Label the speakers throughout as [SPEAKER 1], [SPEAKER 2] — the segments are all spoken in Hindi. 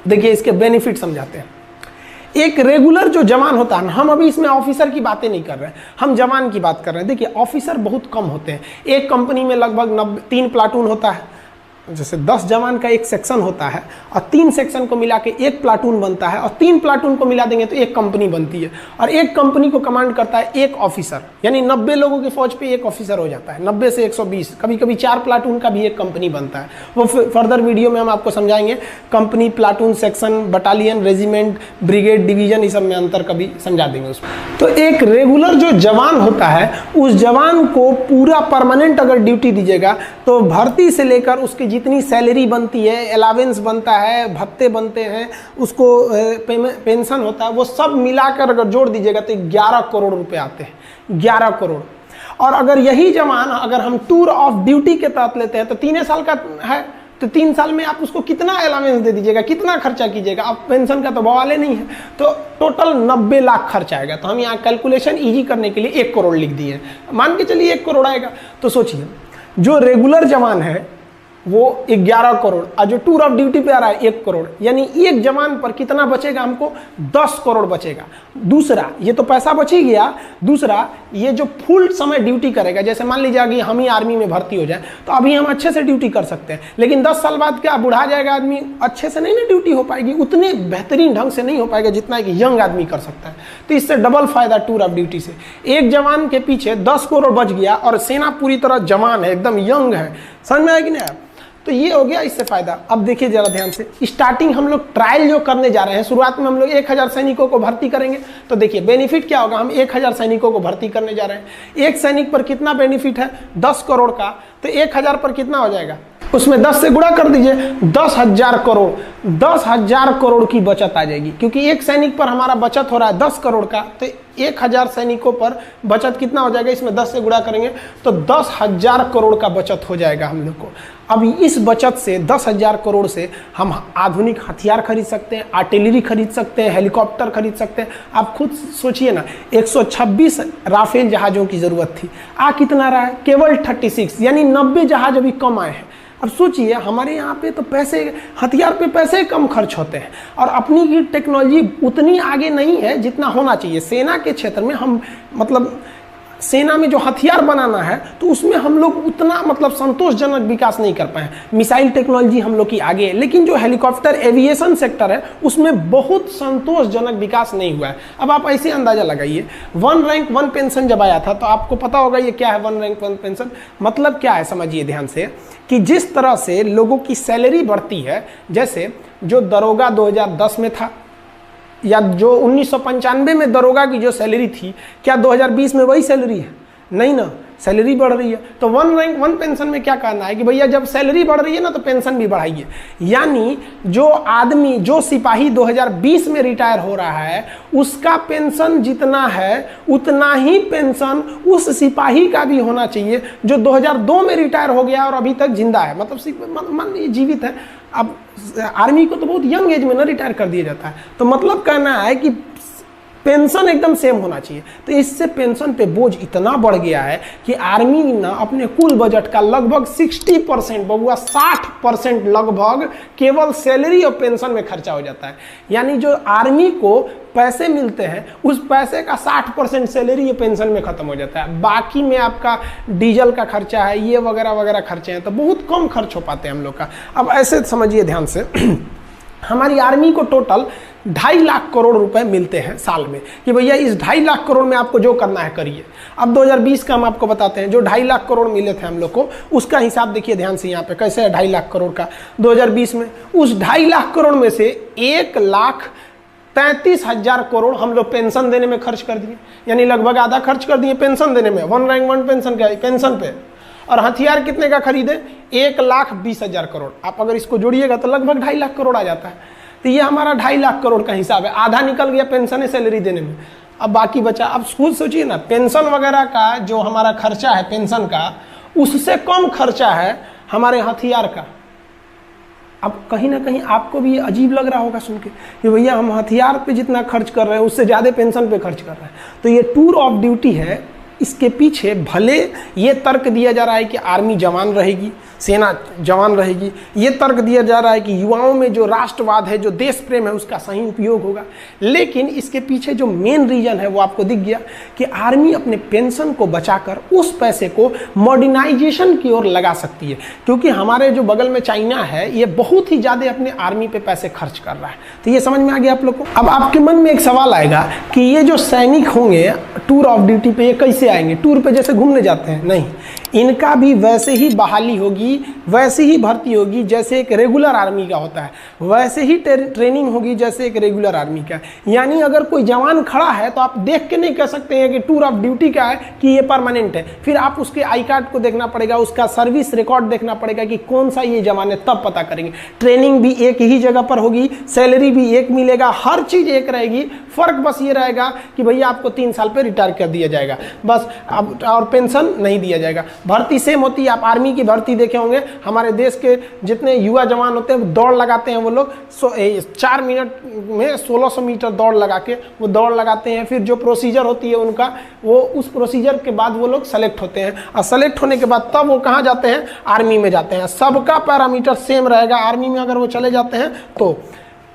[SPEAKER 1] देखिए इसके बेनिफिट समझाते हैं। एक रेगुलर जो जवान होता है, हम अभी इसमें ऑफिसर की बातें नहीं कर रहे हैं, हम जवान की बात कर रहे हैं। देखिए ऑफिसर बहुत कम होते हैं, एक कंपनी में लगभग 3 प्लाटून होता है, जैसे 10 जवान का एक सेक्शन होता है और 3 सेक्शन को मिला के एक प्लाटून बनता है, और 3 प्लाटून को मिला देंगे तो एक कंपनी बनती है, और एक कंपनी को कमांड करता है एक ऑफिसर, यानी 90 लोगों की फौज पे एक ऑफिसर हो जाता है, 90 से 120, कभी कभी 4 प्लाटून का भी एक कंपनी बनता है। वो फर्दर वीडियो में हम आपको समझाएंगे, company, platoon, section, battalion, regiment, brigade, division, इस सब में अंतर कभी समझा देंगे उसमें। तो एक रेगुलर जो जवान होता है, उस जवान को पूरा परमानेंट अगर ड्यूटी दीजिएगा तो भर्ती से लेकर उसकी जितनी सैलरी बनती है, अलावेंस बनता है, भत्ते बनते हैं, उसको पेंशन होता है, वो सब मिलाकर अगर जोड़ दीजिएगा तो 11 करोड़ रुपए आते हैं, 11 करोड़। और अगर यही जवान अगर हम टूर ऑफ ड्यूटी के तहत लेते हैं तो 3 साल का है, तो 3 साल में आप उसको कितना अलावेंस दे दीजिएगा, कितना खर्चा कीजिएगा, आप पेंशन का तो बवाले नहीं है, तो टोटल 90 लाख खर्च आएगा। तो हम यहाँ कैलकुलेशन इजी करने के लिए 1 करोड़ लिख दिए, मान के चलिए 1 करोड़ आएगा। तो सोचिए जो रेगुलर जवान है वो 11 करोड़, और जो टूर ऑफ ड्यूटी पे आ रहा है 1 करोड़, यानी एक जवान पर कितना बचेगा, हमको 10 करोड़ बचेगा। दूसरा, ये तो पैसा बच ही गया, दूसरा ये जो फुल समय ड्यूटी करेगा, जैसे मान लीजिए कि हम ही आर्मी में भर्ती हो जाए तो अभी हम अच्छे से ड्यूटी कर सकते हैं, लेकिन 10 साल बाद क्या बुढ़ा जाएगा आदमी, अच्छे से नहीं ना ड्यूटी हो पाएगी, उतने बेहतरीन ढंग से नहीं हो पाएगा जितना कि यंग आदमी कर सकता है। तो इससे डबल फायदा टूर ऑफ ड्यूटी से, एक जवान के पीछे 10 करोड़ बच गया और सेना पूरी तरह जवान है, एकदम यंग है। समझ में आया कि नहीं? तो ये हो गया इससे फायदा। अब देखिए जरा ध्यान से, स्टार्टिंग हम लोग ट्रायल जो करने जा रहे हैं, शुरुआत में हम लोग 1000 सैनिकों को भर्ती करेंगे। तो देखिए बेनिफिट क्या होगा, हम 1000 सैनिकों को भर्ती करने जा रहे हैं। एक सैनिक पर कितना बेनिफिट है, 10 करोड़ का, तो 1000 पर कितना हो जाएगा, उसमें 10 से गुणा कर दीजिए, 10,000 करोड़, 10,000 करोड़ की बचत आ जाएगी। क्योंकि एक सैनिक पर हमारा बचत हो रहा है 10 करोड़ का, तो 1000 सैनिकों पर बचत कितना हो जाएगा, इसमें 10 से गुणा करेंगे तो 10,000 करोड़ का बचत हो जाएगा हम लोग को। अब इस बचत से 10,000 करोड़ से हम आधुनिक हथियार खरीद सकते हैं, आर्टिलरी खरीद सकते हैं, हेलीकॉप्टर खरीद सकते हैं। आप खुद सोचिए ना, 126 राफेल जहाज़ों की ज़रूरत थी, आ कितना रहा है, केवल 36, यानी 90 जहाज अभी कम आए हैं। अब सोचिए हमारे यहाँ पे तो पैसे, हथियार पे पैसे कम खर्च होते हैं, और अपनी की टेक्नोलॉजी उतनी आगे नहीं है जितना होना चाहिए। सेना के क्षेत्र में हम मतलब सेना में जो हथियार बनाना है तो उसमें हम लोग उतना मतलब संतोषजनक विकास नहीं कर पाए। मिसाइल टेक्नोलॉजी हम लोग की आगे है, लेकिन जो हेलीकॉप्टर एविएशन सेक्टर है उसमें बहुत संतोषजनक विकास नहीं हुआ है। अब आप ऐसे अंदाजा लगाइए, 1 रैंक 1 पेंशन जब आया था तो आपको पता होगा ये क्या है 1 रैंक 1 पेंशन, मतलब क्या है समझिए ध्यान से, कि जिस तरह से लोगों की सैलरी बढ़ती है, जैसे जो दरोगा 2010 में था, या जो 1995 में दरोगा की जो सैलरी थी, क्या 2020 में वही सैलरी है? नहीं ना, सैलरी बढ़ रही है। तो 1 रैंक 1 पेंशन में क्या कहना है कि भैया जब सैलरी बढ़ रही है ना तो पेंशन भी बढ़ाइए। यानी जो आदमी, जो सिपाही 2020 में रिटायर हो रहा है, उसका पेंशन जितना है उतना ही पेंशन उस सिपाही का भी होना चाहिए जो 2002 में रिटायर हो गया और अभी तक जिंदा है, मतलब मान लीजिए जीवित है। अब आर्मी को तो बहुत यंग एज में ना रिटायर कर दिया जाता है, तो मतलब कहना है कि पेंशन एकदम सेम होना चाहिए। तो इससे पेंशन पे बोझ इतना बढ़ गया है कि आर्मी ना अपने कुल बजट का लगभग 60%, बबुआ 60% लगभग केवल सैलरी और पेंशन में खर्चा हो जाता है। यानी जो आर्मी को पैसे मिलते हैं उस पैसे का 60% सैलरी या पेंशन में खत्म हो जाता है। बाकी में आपका डीजल का खर्चा है, ये वगैरह वगैरह खर्चे हैं, तो बहुत कम खर्च हो पाते हैं हम लोग का। अब ऐसे समझिए ध्यान से हमारी आर्मी को टोटल 2.5 लाख करोड़ रुपए मिलते हैं साल में, कि भैया इस 2.5 लाख करोड़ में आपको जो करना है करिए। अब 2020 का हम आपको बताते हैं, जो 2.5 लाख करोड़ मिले थे हम लोग को, उसका हिसाब देखिए ध्यान से यहाँ पे कैसे है 2.5 लाख करोड़ का 2020 में। उस 2.5 लाख करोड़ में से 1,33,000 करोड़ हम लोग पेंशन देने में खर्च कर दिए, यानी लगभग आधा खर्च कर दिए पेंशन देने में, 1 रैंक 1 पेंशन का पेंशन पे। और हथियार कितने का खरीदे, 1,20,000 करोड़। आप अगर इसको जोड़िएगा तो लगभग 2.5 लाख करोड़ आ जाता है। तो ये हमारा 2.5 लाख करोड़ का हिसाब है, आधा निकल गया पेंशन सैलरी देने में, अब बाकी बचा। अब खुद सोचिए ना, पेंशन वगैरह का जो हमारा खर्चा है पेंशन का, उससे कम खर्चा है हमारे हथियार का। अब कहीं ना कहीं आपको भी अजीब लग रहा होगा सुन के कि भैया हम हथियार पे जितना खर्च कर रहे हैं उससे ज़्यादा पेंशन पे खर्च कर रहे हैं। तो ये टूर ऑफ ड्यूटी है, इसके पीछे भले ये तर्क दिया जा रहा है कि आर्मी जवान रहेगी, सेना जवान रहेगी। ये तर्क दिया जा रहा है कि युवाओं में जो राष्ट्रवाद है, जो देश प्रेम है, उसका सही उपयोग होगा। लेकिन इसके पीछे जो मेन रीजन है वो आपको दिख गया कि आर्मी अपने पेंशन को बचाकर उस पैसे को मॉडर्नाइजेशन की ओर लगा सकती है, क्योंकि हमारे जो बगल में चाइना है ये बहुत ही ज़्यादा अपने आर्मी पे पैसे खर्च कर रहा है। तो ये समझ में आ गया आप लोग को। अब आपके मन में एक सवाल आएगा कि ये जो सैनिक होंगे टूर ऑफ ड्यूटी पे, ये कैसे आएंगे? टूर पे जैसे घूमने जाते हैं? नहीं, इनका भी वैसे ही बहाली होगी, वैसे ही भर्ती होगी जैसे एक रेगुलर आर्मी का होता है, वैसे ही ट्रेनिंग होगी जैसे एक रेगुलर आर्मी का। यानी अगर कोई जवान खड़ा है तो आप देख के नहीं कह सकते हैं कि टूर ऑफ ड्यूटी का है कि ये परमानेंट है। फिर आप उसके आई कार्ड को देखना पड़ेगा, उसका सर्विस रिकॉर्ड देखना पड़ेगा कि कौन सा ये जवान है, तब पता करेंगे। ट्रेनिंग भी एक ही जगह पर होगी, सैलरी भी एक मिलेगा, हर चीज़ एक रहेगी। फर्क बस ये रहेगा कि भैया आपको 3 साल पे रिटायर कर दिया जाएगा बस, अब और पेंशन नहीं दिया जाएगा। भर्ती सेम होती है। आप आर्मी की भर्ती देखे होंगे, हमारे देश के जितने युवा जवान होते हैं वो दौड़ लगाते हैं, वो लोग 4 मिनट में 1600 मीटर दौड़ लगा के वो दौड़ लगाते हैं। फिर जो प्रोसीजर होती है उनका, वो उस प्रोसीजर के बाद वो लोग सेलेक्ट होते हैं, और सेलेक्ट होने के बाद तब वो कहाँ जाते हैं? आर्मी में जाते हैं। सबका पैरामीटर सेम रहेगा। आर्मी में अगर वो चले जाते हैं तो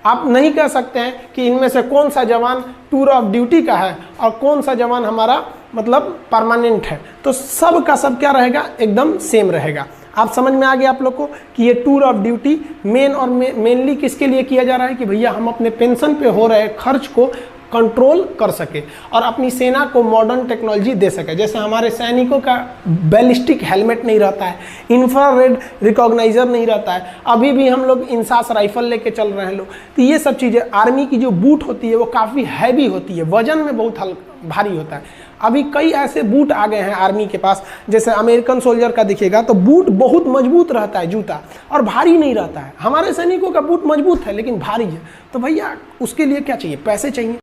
[SPEAKER 1] आप नहीं कह सकते हैं कि इनमें से कौन सा जवान टूर ऑफ ड्यूटी का है और कौन सा जवान हमारा मतलब परमानेंट है। तो सब का सब क्या रहेगा? एकदम सेम रहेगा। आप समझ में आ गया आप लोग को कि ये टूर ऑफ ड्यूटी मेनली किसके लिए किया जा रहा है कि भैया हम अपने पेंशन पे हो रहे खर्च को कंट्रोल कर सके और अपनी सेना को मॉडर्न टेक्नोलॉजी दे सके। जैसे हमारे सैनिकों का बैलिस्टिक हेलमेट नहीं रहता है, इंफ्रारेड रिकॉग्नाइजर नहीं रहता है, अभी भी हम लोग इंसास राइफल लेके चल रहे हैं लोग। तो ये सब चीज़ें, आर्मी की जो बूट होती है वो काफ़ी हैवी होती है, वजन में बहुत भारी होता है। अभी कई ऐसे बूट आ गए हैं आर्मी के पास, जैसे अमेरिकन सोल्जर का दिखेगा तो बूट बहुत मजबूत रहता है, जूता, और भारी नहीं रहता है। हमारे सैनिकों का बूट मजबूत है लेकिन भारी है। तो भैया उसके लिए क्या चाहिए? पैसे चाहिए।